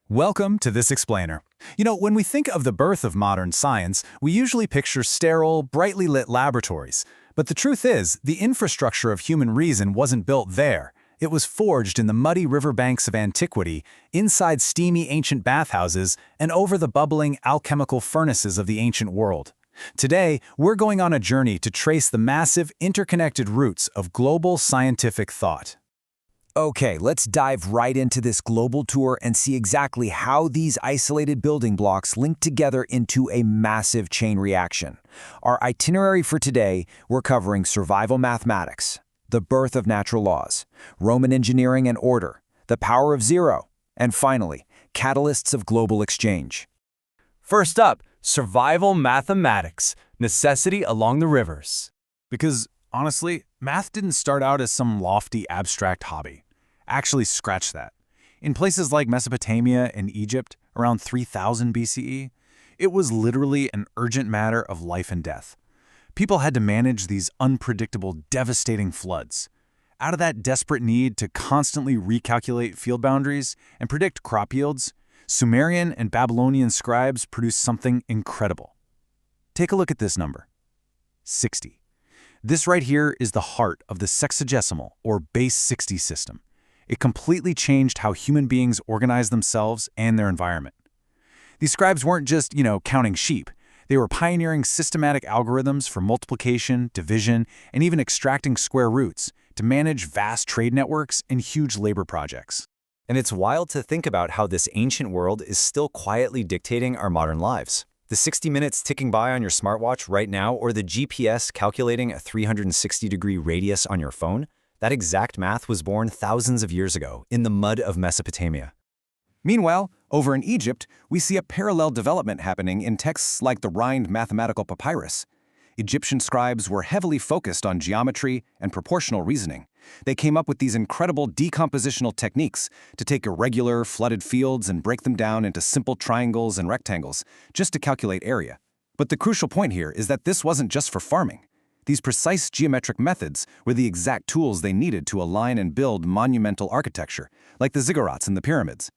Welcome to This Explainer. When we think of the birth of modern science, we usually picture sterile, brightly lit laboratories. But the truth is, the infrastructure of human reason wasn't built there. It was forged in the muddy riverbanks of antiquity, inside steamy ancient bathhouses, and over the bubbling alchemical furnaces of the ancient world. Today, we're going on a journey to trace the massive, interconnected roots of global scientific thought. Okay, let's dive right into this global tour and see exactly how these isolated building blocks link together into a massive chain reaction. Our itinerary for today, we're covering survival mathematics, the birth of natural laws, Roman engineering and order, the power of zero, and finally, catalysts of global exchange. First up, survival mathematics, necessity along the rivers. Because, honestly, math didn't start out as some lofty, abstract hobby. Actually, scratch that. In places like Mesopotamia and Egypt, around 3000 BCE, it was literally an urgent matter of life and death. People had to manage these unpredictable, devastating floods. Out of that desperate need to constantly recalculate field boundaries and predict crop yields, Sumerian and Babylonian scribes produced something incredible. Take a look at this number, 60. This right here is the heart of the sexagesimal, or base 60 system. It completely changed how human beings organize themselves and their environment. These scribes weren't just, counting sheep. They were pioneering systematic algorithms for multiplication, division, and even extracting square roots to manage vast trade networks and huge labor projects. And it's wild to think about how this ancient world is still quietly dictating our modern lives. The 60 minutes ticking by on your smartwatch right now, or the GPS calculating a 360-degree radius on your phone, that exact math was born thousands of years ago in the mud of Mesopotamia. Meanwhile, over in Egypt, we see a parallel development happening in texts like the Rhind mathematical papyrus. Egyptian scribes were heavily focused on geometry and proportional reasoning. They came up with these incredible decompositional techniques to take irregular, flooded fields and break them down into simple triangles and rectangles, just to calculate area. But the crucial point here is that this wasn't just for farming. These precise geometric methods were the exact tools they needed to align and build monumental architecture, like the ziggurats and the pyramids.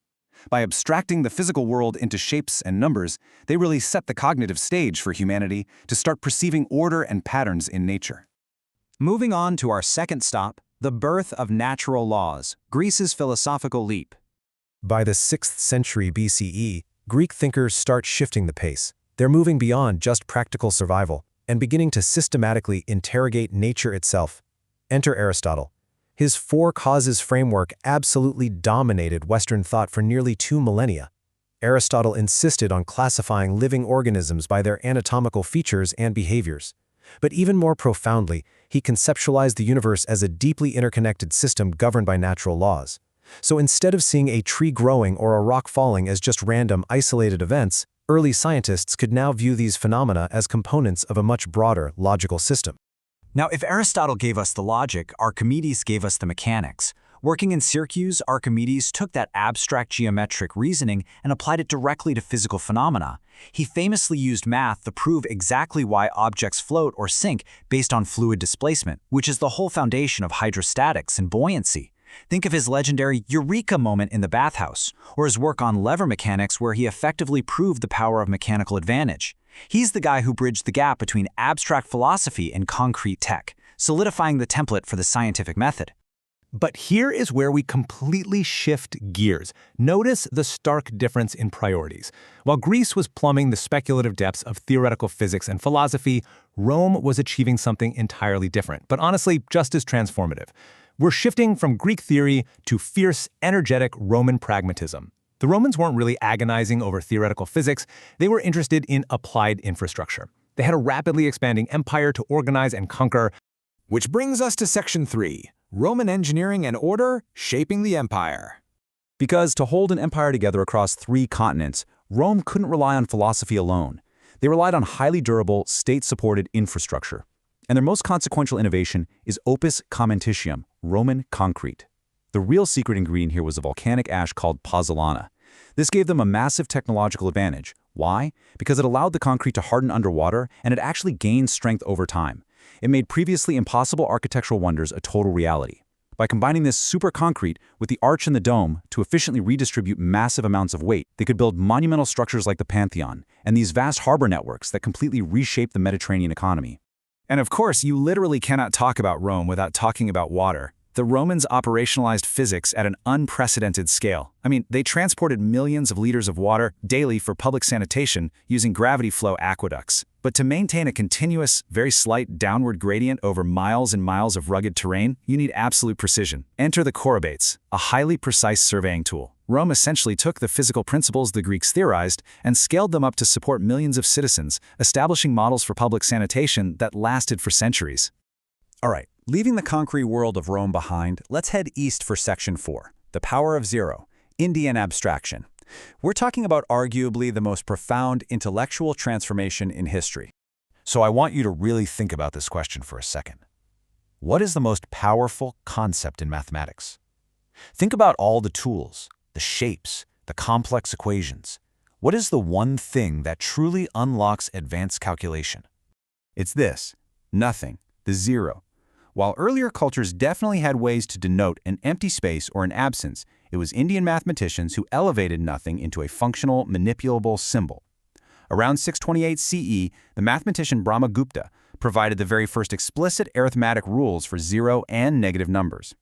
By abstracting the physical world into shapes and numbers, they really set the cognitive stage for humanity to start perceiving order and patterns in nature. Moving on to our second stop, the birth of natural laws, Greece's philosophical leap. By the 6th century BCE, Greek thinkers start shifting the pace. They're moving beyond just practical survival and beginning to systematically interrogate nature itself. Enter Aristotle. His four causes framework absolutely dominated Western thought for nearly 2 millennia. Aristotle insisted on classifying living organisms by their anatomical features and behaviors. But even more profoundly, he conceptualized the universe as a deeply interconnected system governed by natural laws. So instead of seeing a tree growing or a rock falling as just random, isolated events, early scientists could now view these phenomena as components of a much broader, logical system. Now, if Aristotle gave us the logic, Archimedes gave us the mechanics. Working in Syracuse, Archimedes took that abstract geometric reasoning and applied it directly to physical phenomena. He famously used math to prove exactly why objects float or sink based on fluid displacement, which is the whole foundation of hydrostatics and buoyancy. Think of his legendary Eureka moment in the bathhouse, or his work on lever mechanics where he effectively proved the power of mechanical advantage. He's the guy who bridged the gap between abstract philosophy and concrete tech, solidifying the template for the scientific method. But here is where we completely shift gears. Notice the stark difference in priorities. While Greece was plumbing the speculative depths of theoretical physics and philosophy, Rome was achieving something entirely different, but honestly just as transformative. We're shifting from Greek theory to fierce, energetic Roman pragmatism. The Romans weren't really agonizing over theoretical physics. They were interested in applied infrastructure. They had a rapidly expanding empire to organize and conquer. Which brings us to Section 3, Roman engineering and order shaping the empire. Because to hold an empire together across 3 continents, Rome couldn't rely on philosophy alone. They relied on highly durable, state-supported infrastructure. And their most consequential innovation is opus caementitium, Roman concrete. The real secret ingredient here was a volcanic ash called pozzolana. This gave them a massive technological advantage. Why? Because it allowed the concrete to harden underwater, and it actually gained strength over time. It made previously impossible architectural wonders a total reality. By combining this super concrete with the arch and the dome to efficiently redistribute massive amounts of weight, they could build monumental structures like the Pantheon and these vast harbor networks that completely reshape the Mediterranean economy. And of course, you literally cannot talk about Rome without talking about water. The Romans operationalized physics at an unprecedented scale. I mean, they transported millions of liters of water daily for public sanitation using gravity flow aqueducts. But to maintain a continuous, very slight downward gradient over miles and miles of rugged terrain, you need absolute precision. Enter the chorobates, a highly precise surveying tool. Rome essentially took the physical principles the Greeks theorized and scaled them up to support millions of citizens, establishing models for public sanitation that lasted for centuries. All right, leaving the concrete world of Rome behind, let's head east for Section 4, the power of zero, Indian abstraction. We're talking about arguably the most profound intellectual transformation in history. So I want you to really think about this question for a second. What is the most powerful concept in mathematics? Think about all the tools, the shapes, the complex equations. What is the one thing that truly unlocks advanced calculation? It's this: nothing, the zero. While earlier cultures definitely had ways to denote an empty space or an absence, it was Indian mathematicians who elevated nothing into a functional, manipulable symbol. Around 628 CE, the mathematician Brahmagupta provided the very first explicit arithmetic rules for zero and negative numbers.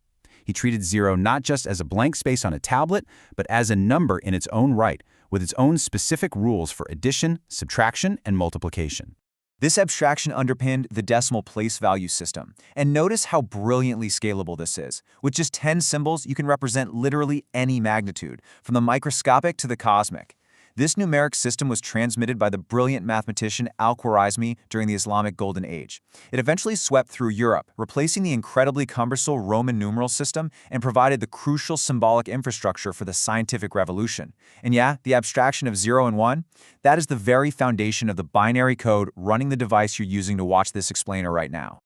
He treated zero not just as a blank space on a tablet, but as a number in its own right, with its own specific rules for addition, subtraction, and multiplication. This abstraction underpinned the decimal place value system. And notice how brilliantly scalable this is. With just 10 symbols, you can represent literally any magnitude, from the microscopic to the cosmic. This numeric system was transmitted by the brilliant mathematician Al-Khwarizmi during the Islamic Golden Age. It eventually swept through Europe, replacing the incredibly cumbersome Roman numeral system and provided the crucial symbolic infrastructure for the scientific revolution. And yeah, the abstraction of 0 and 1, that is the very foundation of the binary code running the device you're using to watch this explainer right now.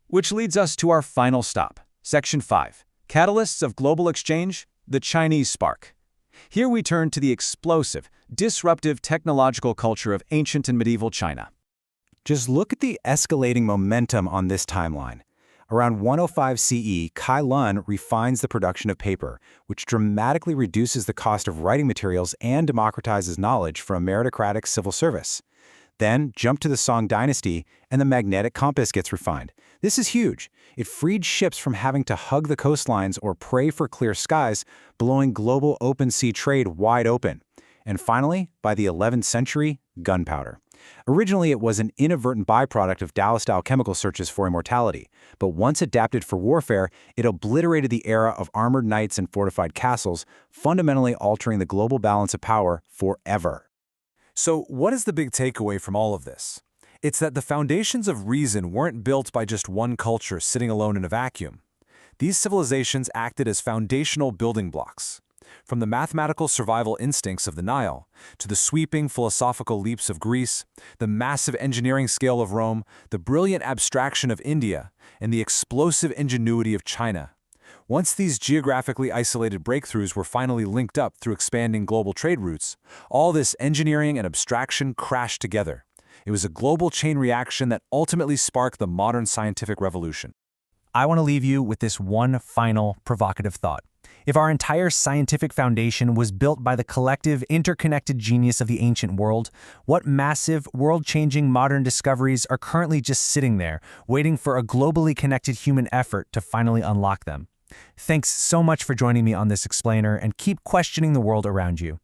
Which leads us to our final stop, Section 5, Catalysts of Global Exchange, the Chinese Spark. Here we turn to the explosive, disruptive technological culture of ancient and medieval China. Just look at the escalating momentum on this timeline. Around 105 CE, Kai Lun refines the production of paper, which dramatically reduces the cost of writing materials and democratizes knowledge for a meritocratic civil service. Then, jump to the Song dynasty, and the magnetic compass gets refined. This is huge. It freed ships from having to hug the coastlines or pray for clear skies, blowing global open sea trade wide open. And finally, by the 11th century, gunpowder. Originally, it was an inadvertent byproduct of Taoist alchemical searches for immortality, but once adapted for warfare, it obliterated the era of armored knights and fortified castles, fundamentally altering the global balance of power forever. So what is the big takeaway from all of this? It's that the foundations of reason weren't built by just one culture sitting alone in a vacuum. These civilizations acted as foundational building blocks. From the mathematical survival instincts of the Nile, to the sweeping philosophical leaps of Greece, the massive engineering scale of Rome, the brilliant abstraction of India, and the explosive ingenuity of China. Once these geographically isolated breakthroughs were finally linked up through expanding global trade routes, all this engineering and abstraction crashed together. It was a global chain reaction that ultimately sparked the modern scientific revolution. I want to leave you with this one final provocative thought. If our entire scientific foundation was built by the collective, interconnected genius of the ancient world, what massive, world-changing modern discoveries are currently just sitting there, waiting for a globally connected human effort to finally unlock them? Thanks so much for joining me on this explainer, and keep questioning the world around you.